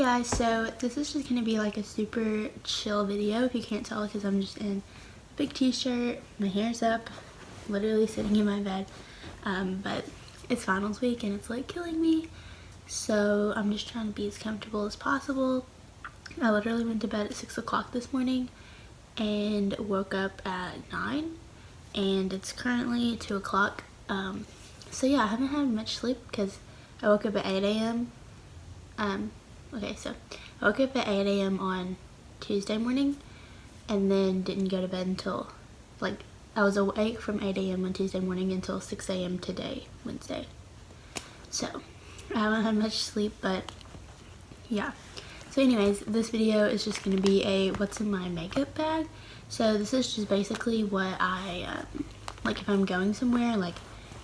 guys, so this is just going to be like a super chill video if you can't tell, because I'm just in a big t-shirt, my hair's up, literally sitting in my bed, but it's finals week and it's like killing me, so I'm just trying to be as comfortable as possible. I literally went to bed at 6 o'clock this morning and woke up at 9, and it's currently 2 o'clock, so yeah, I haven't had much sleep because I woke up at 8 a.m. Okay, so I woke up at 8 a.m. on Tuesday morning and then didn't go to bed until, like, I was awake from 8 a.m. on Tuesday morning until 6 a.m. today, Wednesday. So, I haven't had much sleep, but yeah. So anyways, this video is just going to be a what's in my makeup bag. So this is just basically what I, like if I'm going somewhere, like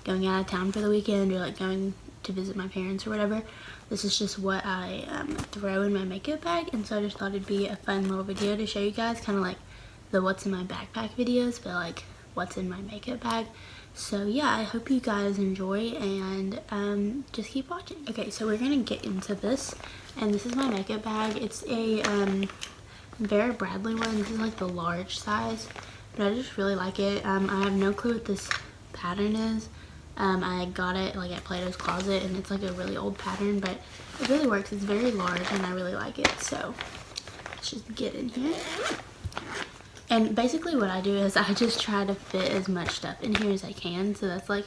going out of town for the weekend or like going to visit my parents or whatever, this is just what I throw in my makeup bag. And so I just thought it'd be a fun little video to show you guys, kind of like the what's in my backpack videos, but like what's in my makeup bag. So yeah, I hope you guys enjoy and just keep watching. Okay, so we're gonna get into this, and this is my makeup bag. It's a Vera Bradley one. This is like the large size, but I just really like it. I have no clue what this pattern is. I got it like at Plato's Closet, and it's like a really old pattern, but it really works. It's very large and I really like it. So let's just get in here. And basically what I do is I just try to fit as much stuff in here as I can. So that's like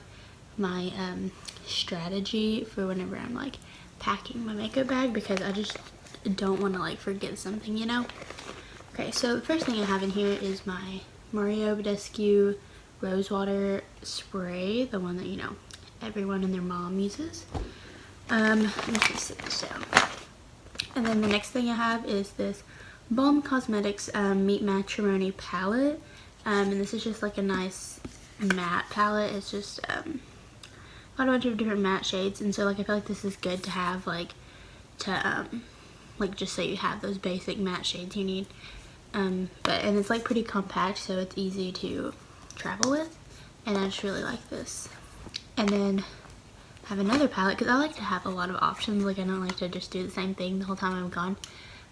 my strategy for whenever I'm like packing my makeup bag, because I just don't want to like forget something, you know? Okay, so the first thing I have in here is my Mario Badescu Rosewater spray, the one that, you know, everyone and their mom uses. Let me just sit this down. And then the next thing I have is this Balm Cosmetics Meet Matrimony palette, and this is just like a nice matte palette. It's just a bunch of different matte shades, and so like I feel like this is good to have, like to like just so you have those basic matte shades you need, and it's like pretty compact, so it's easy to travel with, and I just really like this. And then I have another palette because I like to have a lot of options. Like I don't like to just do the same thing the whole time I'm gone.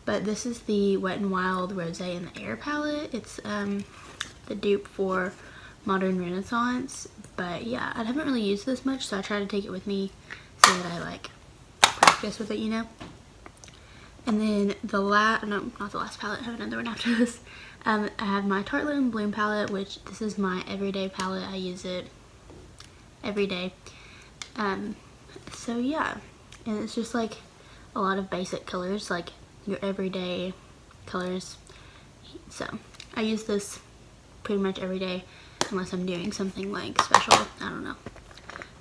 But this is the Wet n Wild Rosé in the Air palette. It's the dupe for Modern Renaissance. But yeah, I haven't really used this much, so I try to take it with me so that I like practice with it, you know. And then no, not the last palette, I have another one after this. I have my Tartelette and Bloom palette, which this is my everyday palette. I use it every day. So yeah, and it's just like a lot of basic colors, like your everyday colors. So I use this pretty much every day unless I'm doing something like special, I don't know.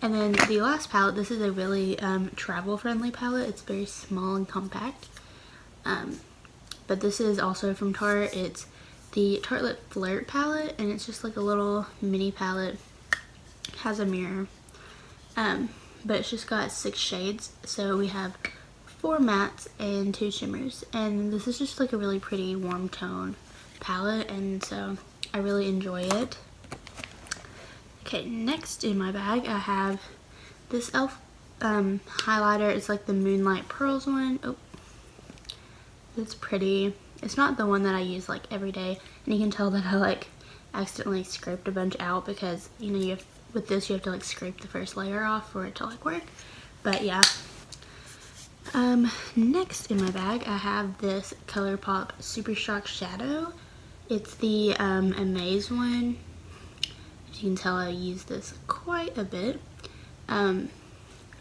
And then the last palette, this is a really travel friendly palette. It's very small and compact. But this is also from Tarte. It's the Tartelette Flirt palette, and it's just like a little mini palette. It has a mirror, but it's just got 6 shades. So we have 4 mattes and 2 shimmers, and this is just like a really pretty warm tone palette, and so I really enjoy it. Okay, next in my bag I have this e.l.f. highlighter. It's like the Moonlight Pearls one. Oh, it's pretty. It's not the one that I use like every day, and you can tell that I like accidentally scraped a bunch out, because you know with this you have to like scrape the first layer off for it to like work. But yeah. Next in my bag I have this ColourPop Super Shock Shadow. It's the Amaze one. As you can tell, I use this quite a bit. I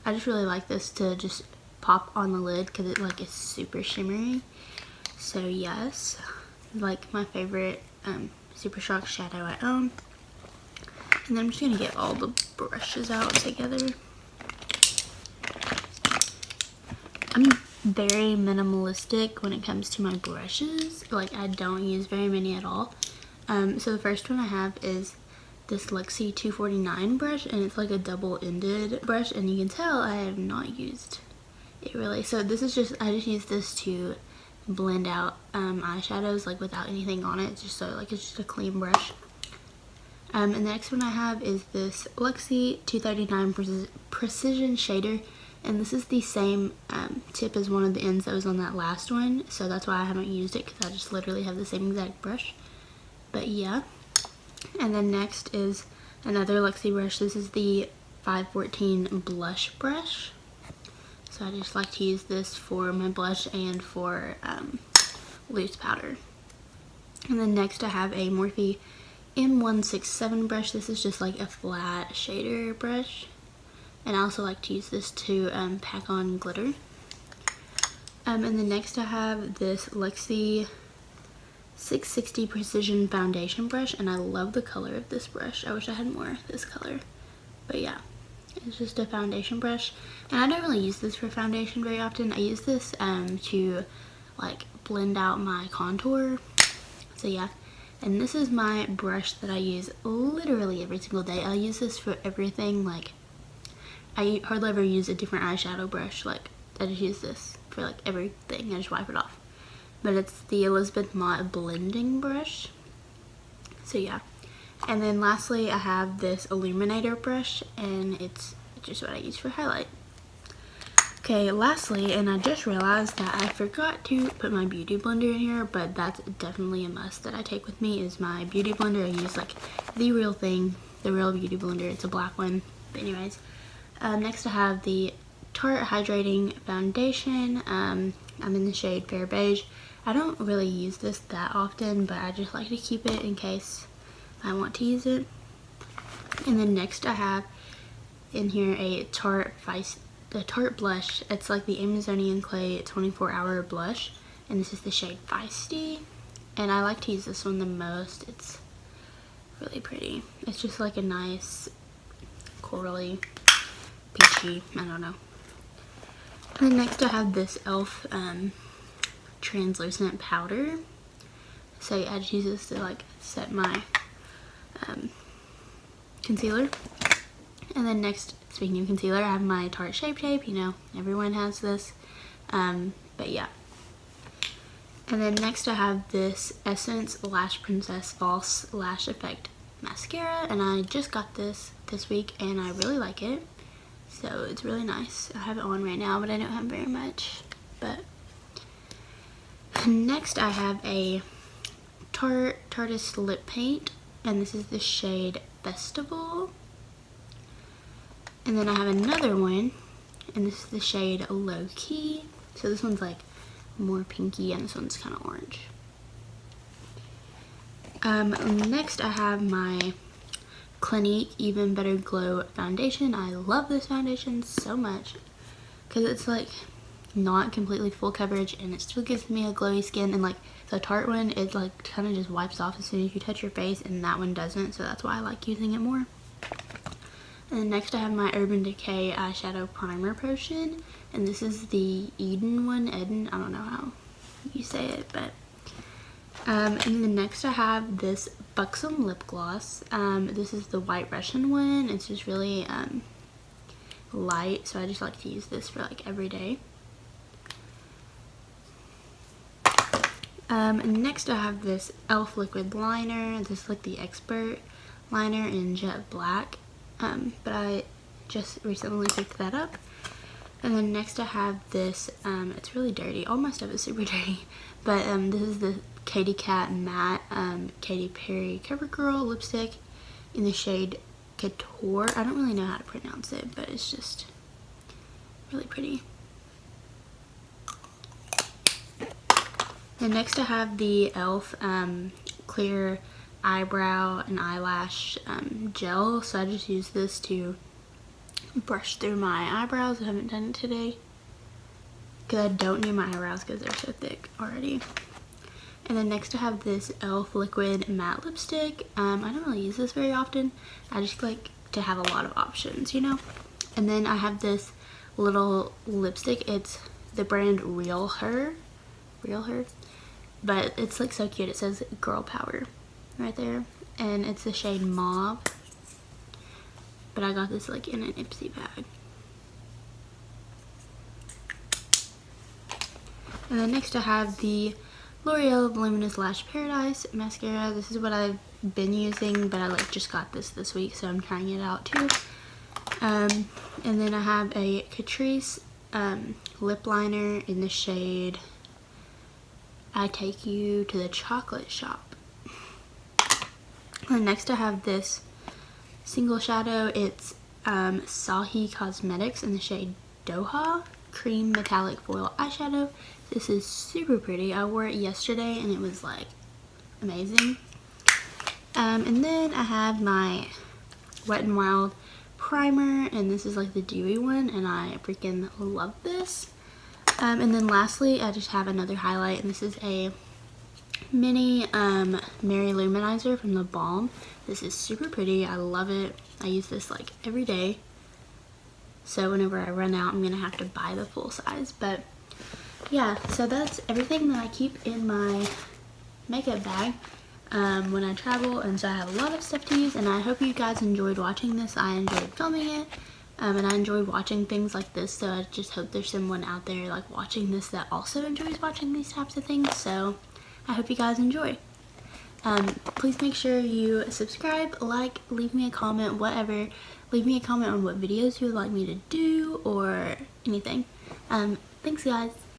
just really like this to just pop on the lid because it like is super shimmery. So yes, like my favorite Super Shock shadow I own. And then I'm just gonna get all the brushes out together. I'm very minimalistic when it comes to my brushes. Like I don't use very many at all. So the first one I have is this Luxie 249 brush, and it's like a double-ended brush, and you can tell I have not used it really. So this is just, I just use this to blend out eyeshadows like without anything on it, just so like it's just a clean brush. And the next one I have is this Luxie 239 Precision Shader And this is the same tip as one of the ends that was on that last one, so that's why I haven't used it, because I just literally have the same exact brush. But yeah. And then next is another Luxie brush. This is the 514 blush brush. So I just like to use this for my blush and for loose powder. And then next I have a Morphe M167 brush. This is just like a flat shader brush. And I also like to use this to pack on glitter. And then next I have this Luxie 660 Precision Foundation brush, and I love the color of this brush. I wish I had more of this color. But yeah, it's just a foundation brush. And I don't really use this for foundation very often. I use this to like blend out my contour. So yeah. And this is my brush that I use literally every single day. I use this for everything. Like, I hardly ever use a different eyeshadow brush. Like, I just use this for like everything. I just wipe it off. But it's the Elizabeth Mott blending brush. So yeah. And then lastly, I have this illuminator brush, and it's just what I use for highlight. Okay, lastly, and I just realized that I forgot to put my beauty blender in here, but that's definitely a must that I take with me, is my beauty blender. I use like the real thing, the real beauty blender. It's a black one. But anyways, next I have the Tarte Hydrating Foundation. I'm in the shade Fair Beige. I don't really use this that often, but I just like to keep it in case I want to use it. And then next I have in here a Tarte blush. It's like the Amazonian Clay 24-hour blush, and this is the shade Feisty. And I like to use this one the most. It's really pretty. It's just like a nice corally, peachy, I don't know. And then next I have this e.l.f. translucent powder. So I just use this to like set my concealer. And then next, speaking of concealer, I have my Tarte Shape Tape. You know, everyone has this. But yeah. And then next I have this Essence Lash Princess False Lash Effect Mascara. And I just got this week, and I really like it. So it's really nice. I have it on right now, but I don't have very much. But next I have a Tarteist lip paint, and this is the shade Festival. And then I have another one, and this is the shade Low Key. So this one's like more pinky, and this one's kind of orange. Next I have my Clinique Even Better Glow foundation. I love this foundation so much because it's like not completely full coverage, and it still gives me a glowy skin. And like the Tarte one, it like kind of just wipes off as soon as you touch your face, and that one doesn't, so that's why I like using it more. And then next I have my Urban Decay eyeshadow primer potion, and this is the Eden one. Eden, I don't know how you say it, but and then next I have this Buxom lip gloss. This is the White Russian one. It's just really light, so I just like to use this for like every day. Next I have this e.l.f. liquid liner. This is like the Expert liner in jet black, but I just recently picked that up. And then next I have this, it's really dirty. All my stuff is super dirty, but this is the Katy Kat Matte Katy Perry CoverGirl lipstick in the shade Couture. I don't really know how to pronounce it, but it's just really pretty. And next I have the e.l.f. clear eyebrow and eyelash gel. So I just use this to brush through my eyebrows. I haven't done it today because I don't need my eyebrows because they're so thick already. And then next I have this e.l.f. liquid matte lipstick. I don't really use this very often. I just like to have a lot of options, you know. And then I have this little lipstick. It's the brand Real Her, but it's like so cute. It says Girl Power right there, and it's the shade Mauve. But I got this like in an Ipsy bag. And then next I have the L'Oreal Voluminous Lash Paradise mascara. This is what I've been using, but I like just got this week, so I'm trying it out too. And then I have a Catrice lip liner in the shade I Take You to the Chocolate Shop. And next I have this single shadow. It's Sahi Cosmetics in the shade Doha Cream Metallic Foil Eyeshadow. This is super pretty. I wore it yesterday and it was like amazing. And then I have my Wet n Wild primer, and this is like the dewy one, and I freaking love this. And then lastly, I just have another highlight, and this is a mini Mary Luminizer from the Balm. This is super pretty. I love it. I use this like every day. So whenever I run out, I'm gonna have to buy the full size. But yeah, so that's everything that I keep in my makeup bag when I travel, and so I have a lot of stuff to use, and I hope you guys enjoyed watching this. I enjoyed filming it, and I enjoyed watching things like this, so I just hope there's someone out there like watching this that also enjoys watching these types of things. So I hope you guys enjoy. Please make sure you subscribe, like, leave me a comment, whatever. Leave me a comment on what videos you would like me to do or anything. Thanks guys.